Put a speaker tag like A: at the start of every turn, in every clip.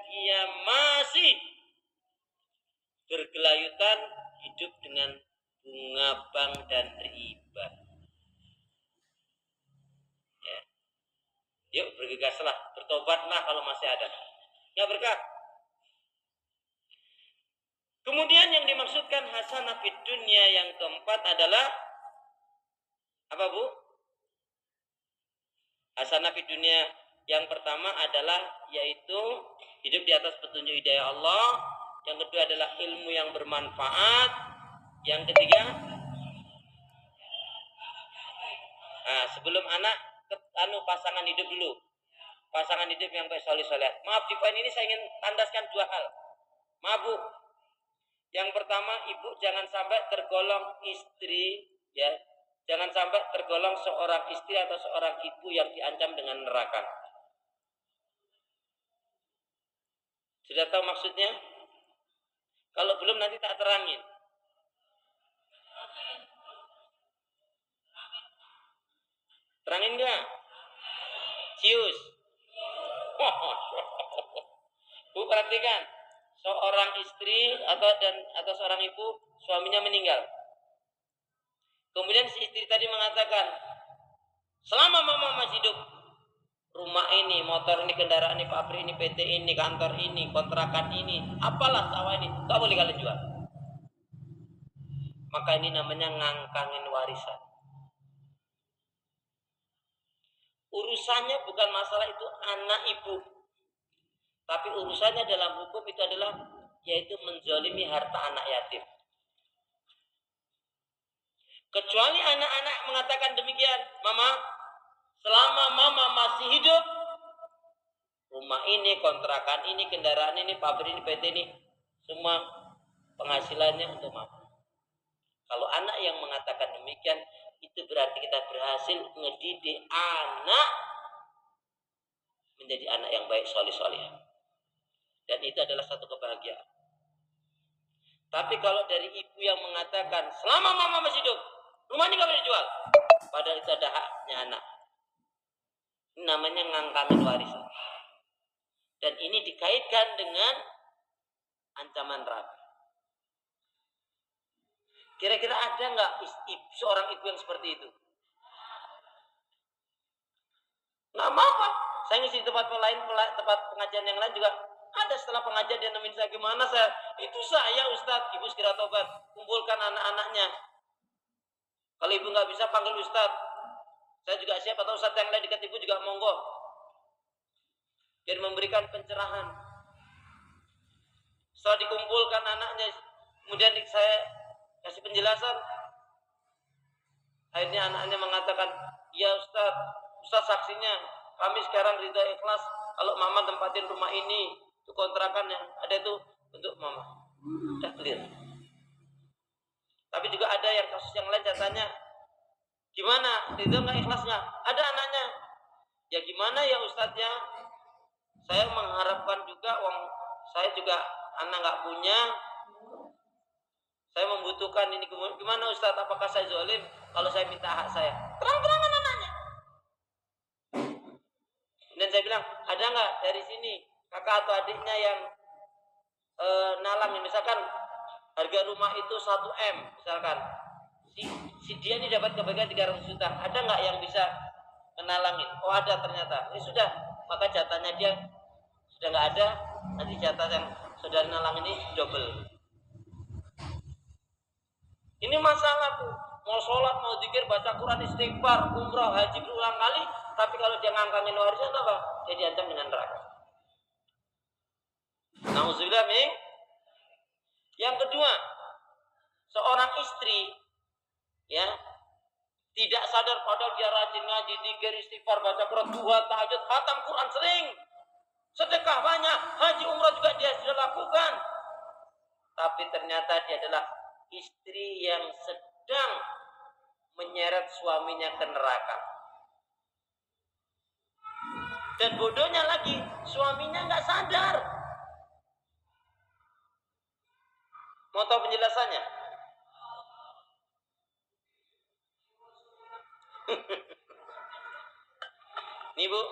A: dia masih bergelayutan hidup dengan bunga bank dan riba. Ya. Yuk bergegaslah, bertobatlah kalau masih ada. Nggak berkah. Kemudian yang dimaksudkan hasanah fid dunya yang keempat adalah apa, Bu? Hasanah fid dunya yang pertama adalah yaitu hidup di atas petunjuk hidayah Allah. Yang kedua adalah ilmu yang bermanfaat. Yang ketiga, sebelum anak pasangan hidup dulu. Pasangan hidup yang baik soleh. Maaf di poin ini saya ingin tandaskan dua hal. Maaf Bu. Yang pertama, ibu jangan sampai tergolong istri, ya. Jangan sampai tergolong seorang istri atau seorang ibu yang diancam dengan neraka. Sudah tahu maksudnya? Kalau belum nanti tak terangin. Terangin enggak? Cius. Bu perhatikan, seorang istri atau seorang ibu suaminya meninggal. Kemudian si istri tadi mengatakan, selama mama masih hidup, rumah ini, motor ini, kendaraan ini, pabrik ini, PT ini, kantor ini, kontrakan ini, apalah sawah ini, tak boleh kalian jual. Maka ini namanya ngangkangin warisan. Urusannya bukan masalah itu anak ibu, tapi urusannya dalam hukum itu adalah yaitu menzalimi harta anak yatim. Kecuali anak-anak mengatakan demikian, mama, selama mama masih hidup, rumah ini, kontrakan ini, kendaraan ini, pabrik ini, PT ini, semua penghasilannya untuk mama. Kalau anak yang mengatakan demikian, itu berarti kita berhasil ngedidik anak menjadi anak yang baik, soleh-soleh. Dan itu adalah satu kebahagiaan. Tapi kalau dari ibu yang mengatakan selama mama masih hidup, rumah ini gak boleh dijual, padahal itu ada haknya anak, ini namanya ngangkangin warisan. Dan ini dikaitkan dengan ancaman neraka. Kira-kira ada nggak seorang ibu yang seperti itu? Nggak apa-apa. Saya ngisi tempat lain, tempat pengajian yang lain juga ada. Setelah pengajian dia nemenin saya, gimana saya? Itu saya Ustadz. Ibu segera tobat, kumpulkan anak-anaknya. Kalau ibu nggak bisa panggil Ustadz, saya juga siap. Atau Ustadz yang lain dekat ibu juga monggo, biar memberikan pencerahan. Setelah dikumpulkan anaknya, kemudian saya kasih penjelasan. Akhirnya anaknya mengatakan, ya Ustadz saksinya, kami sekarang ridho ikhlas kalau mama tempatin rumah ini, itu kontrakan yang ada itu untuk mama. Udah clear. Tapi juga ada yang kasus yang lain datanya, gimana? Ridho nggak ikhlasnya? Ada anaknya. Ya gimana ya Ustadznya? Saya mengharapkan juga uang saya juga anak nggak punya. Saya membutuhkan ini. Gimana Ustadz? Apakah saya zalim kalau saya minta hak saya? Terang-terangan anaknya. Dan saya bilang, ada nggak dari sini kakak atau adiknya yang nalang? Misalkan harga rumah itu 1 M, misalkan si dia ini dapat kebagian 300 juta. Ada nggak yang bisa menalangin? Oh ada ternyata. Ini sudah, maka jatahnya dia sudah nggak ada. Nanti jatah yang saudara nalang ini double. Ini masalah tuh. Mau sholat, mau zikir, baca Quran, istighfar, umrah, haji berulang kali, tapi kalau dia ngangkangin warisan apa? Dia diancam dengan neraka. Nauzubillah min. Yang kedua, seorang istri ya tidak sadar padahal dia rajin ngaji, zikir, istighfar, baca Quran, duha, tahajud, khatam Quran sering, sedekah banyak, haji umrah juga dia sudah lakukan. Tapi ternyata dia adalah istri yang sedang menyeret suaminya ke neraka. Dan bodohnya lagi, suaminya nggak sadar. Mau tahu penjelasannya? Nih Bu,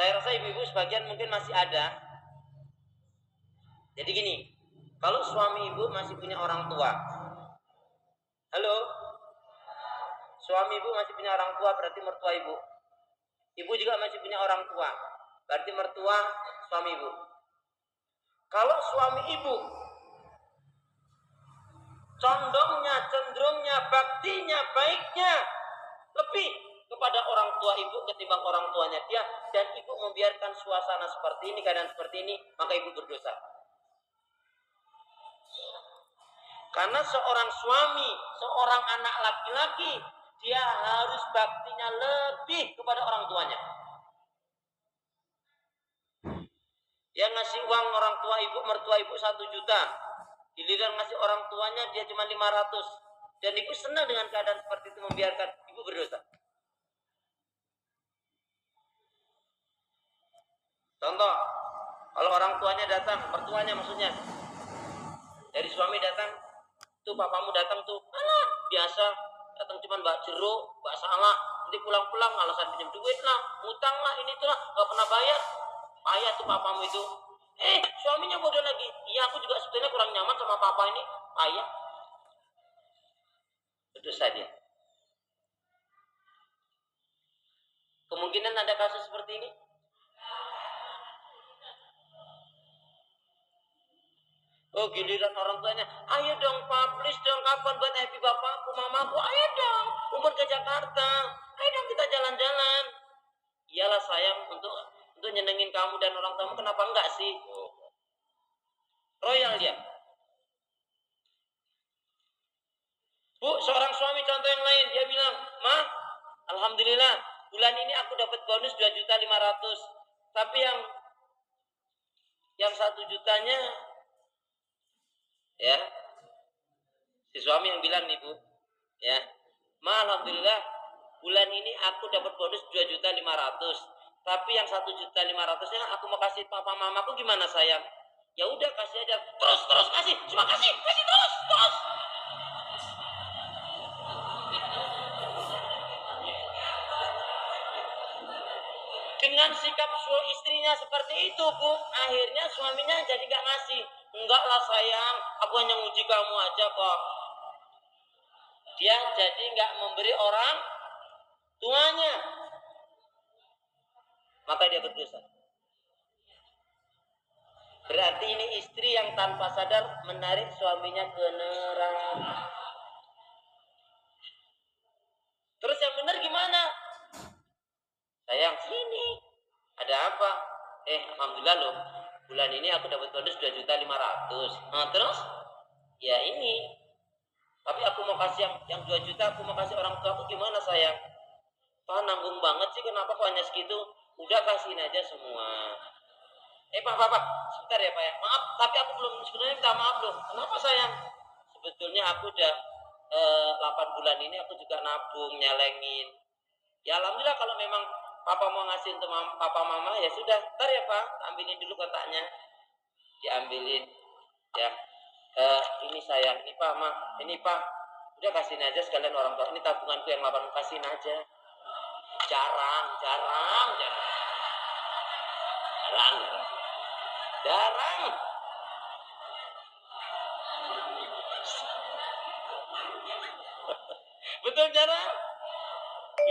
A: Saya rasa ibu-ibu sebagian mungkin masih ada. Jadi gini, kalau suami ibu masih punya orang tua, halo, suami ibu masih punya orang tua berarti mertua ibu. Ibu juga masih punya orang tua, berarti mertua suami ibu. Kalau suami ibu condongnya, cenderungnya, baktinya, baiknya lebih kepada orang tua ibu ketimbang orang tuanya dia, dan ibu membiarkan suasana seperti ini, keadaan seperti ini, maka ibu berdosa. Karena seorang suami, seorang anak laki-laki, dia harus baktinya lebih kepada orang tuanya. Dia ngasih uang orang tua ibu, mertua ibu 1 juta. Giliran ngasih orang tuanya dia cuma 500. Dan ibu senang dengan keadaan seperti itu, membiarkan, ibu berdosa. Contoh, kalau orang tuanya datang, mertuanya maksudnya, dari suami datang, tuh papamu datang tuh, alah biasa, datang cuma mbak jeruk, mbak salah, nanti pulang-pulang alasan pinjam duit lah, ngutang lah, ini itulah, gak pernah bayar. Payah tuh papamu itu. Suaminya bodoh lagi. Iya, aku juga sebetulnya kurang nyaman sama papa ini. Payah. Berdosa dia. Kemungkinan ada kasus seperti ini. Oh, giliran orang tuanya, ayo dong pak, please dong, kapan buat happy bapakku, mamaku, ayo dong, kumpul ke Jakarta, ayo dong kita jalan-jalan. Iyalah sayang, untuk nyenengin kamu dan orang tuamu, kenapa enggak sih? Royal dia. Bu, seorang suami contoh yang lain, dia bilang, Ma, alhamdulillah, bulan ini aku dapat bonus 2.500.000, tapi yang 1 jutanya, ya, si suami yang bilang nih bu, ya, Ma, alhamdulillah, bulan ini aku dapat bonus 2.500.000, tapi yang 1.500.000-nya aku mau kasih papa mamaku, gimana sayang? Ya udah kasih aja, terus kasih, cuma kasih terus. Dengan sikap istrinya seperti itu bu, akhirnya suaminya jadi gak ngasih. Enggak lah sayang, aku hanya nguji kamu aja kok. Dia jadi gak memberi orang tuanya, maka dia berdosa. Berarti ini istri yang tanpa sadar menarik suaminya ke neraka. Terus yang benar gimana? Sayang, sini. Ada apa? Alhamdulillah loh, bulan ini aku dapat bonus 2.500.000. Nah, terus? Ya ini. Tapi aku mau kasih yang 2 juta, aku mau kasih orang tua aku, gimana sayang? Pak, nanggung banget sih, kenapa kok hanya segitu? Udah kasihin aja semua. Pak, sebentar ya Pak ya. Maaf, tapi aku belum, sebenarnya minta maaf loh. Kenapa sayang? Sebetulnya aku udah 8 bulan ini aku juga nabung, nyalengin. Ya alhamdulillah, kalau memang papa mau ngasih untuk papa mama, ya sudah. Ntar ya Pak, ambilin dulu kotaknya. Diambilin. Ya. Ini sayang, ini Pak, Ma. Ini Pak. Udah kasihin aja sekalian orang tua. Ini tabunganku yang 8, kasihin aja. Jarang. Betul jarang.